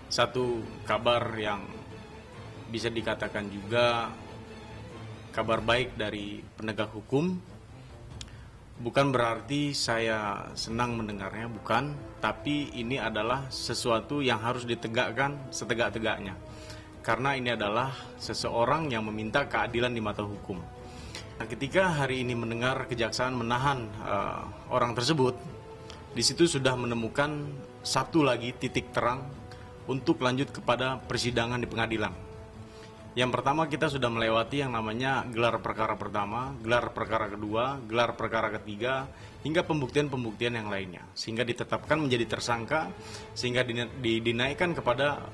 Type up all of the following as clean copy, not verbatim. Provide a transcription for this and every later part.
satu kabar yang bisa dikatakan juga kabar baik dari penegak hukum. Bukan berarti saya senang mendengarnya, bukan. Tapi ini adalah sesuatu yang harus ditegakkan setegak-tegaknya. Karena ini adalah seseorang yang meminta keadilan di mata hukum. Nah, ketika hari ini mendengar kejaksaan menahan orang tersebut, di situ sudah menemukan satu lagi titik terang untuk lanjut kepada persidangan di pengadilan. Yang pertama, kita sudah melewati yang namanya gelar perkara pertama, gelar perkara kedua, gelar perkara ketiga, hingga pembuktian-pembuktian yang lainnya. Sehingga ditetapkan menjadi tersangka, sehingga dinaikkan kepada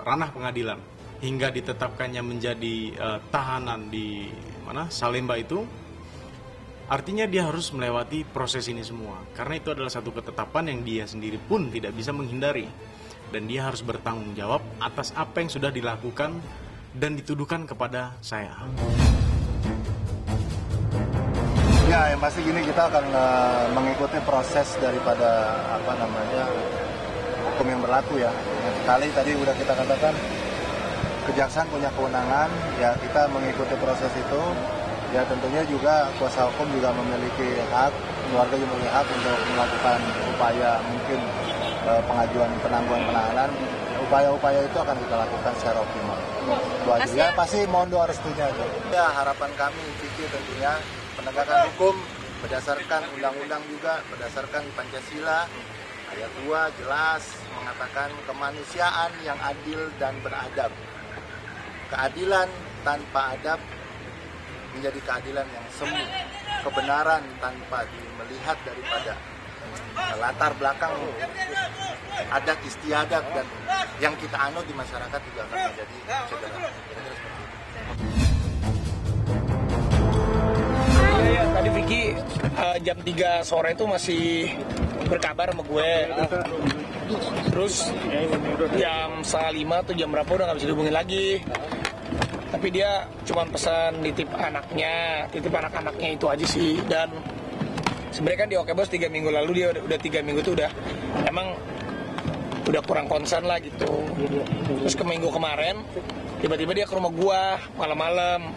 ranah pengadilan. Hingga ditetapkannya menjadi tahanan di Salemba itu, artinya dia harus melewati proses ini semua. Karena itu adalah satu ketetapan yang dia sendiri pun tidak bisa menghindari. Dan dia harus bertanggung jawab atas apa yang sudah dilakukan dan dituduhkan kepada saya. Ya, yang pasti gini, kita akan mengikuti proses daripada hukum yang berlaku ya. Yang kali tadi udah kita katakan kejaksaan punya kewenangan, ya kita mengikuti proses itu. Ya tentunya juga kuasa hukum juga memiliki hak, keluarga juga memiliki hak untuk melakukan upaya mungkin pengajuan penangguhan penahanan. Upaya-upaya itu akan kita lakukan secara optimal. Ya pasti mohon doa restunya aja. Ya harapan kami Vicky tentunya penegakan hukum berdasarkan undang-undang juga, berdasarkan Pancasila ayat 2 jelas mengatakan kemanusiaan yang adil dan beradab. Keadilan tanpa adab menjadi keadilan yang semu. Kebenaran tanpa melihat daripada latar belakang adat istiadat dan yang kita anut di masyarakat juga akan menjadi cedera. Ya, tadi Vicky jam 3 sore itu masih berkabar sama gue. Terus jam 4:30 atau jam berapa udah gak bisa dihubungin lagi. Tapi dia cuma pesan nitip anak-anaknya itu aja sih. Dan sebenarnya kan di Oke Bos 3 minggu lalu dia udah 3 minggu tuh emang udah kurang konsen lah gitu. Terus ke minggu kemarin tiba-tiba dia ke rumah gua malam-malam.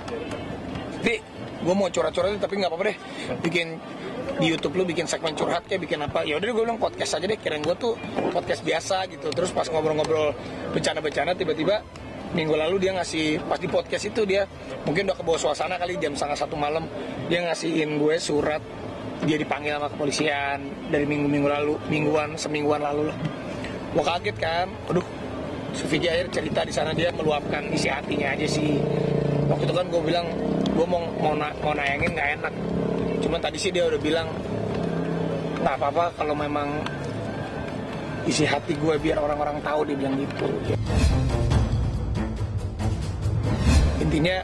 Tapi gua mau curhat-curhat tapi nggak apa-apa deh. Bikin di YouTube lu bikin segmen curhat kayak bikin apa? Ya udah gue bilang podcast aja deh. Kirain gua tuh podcast biasa gitu. Terus pas ngobrol-ngobrol bercanda-bercanda tiba-tiba minggu lalu dia ngasih, pas di podcast itu dia mungkin udah kebawa suasana kali jam 1:30 malam dia ngasihin gue surat dia dipanggil sama kepolisian dari semingguan lalu lah. Gue kaget kan, aduh, Vicky akhir cerita di sana dia meluapkan isi hatinya aja sih. Waktu itu kan gue bilang gue mau nayangin nggak enak, cuman tadi sih dia udah bilang nggak apa-apa kalau memang isi hati gue biar orang-orang tahu, dia bilang gitu. Intinya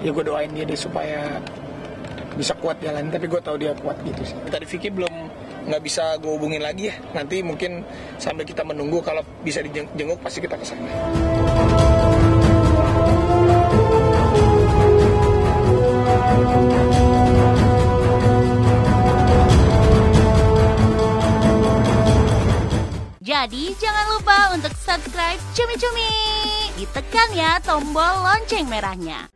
ya gue doain dia deh supaya bisa kuat jalan, tapi gue tahu dia kuat gitu sih. Tadi Vicky nggak bisa gue hubungin lagi ya. Nanti mungkin sambil kita menunggu, kalau bisa dijenguk pasti kita kesana. Jadi jangan lupa untuk subscribe Cumi Cumi. Ditekan ya tombol lonceng merahnya.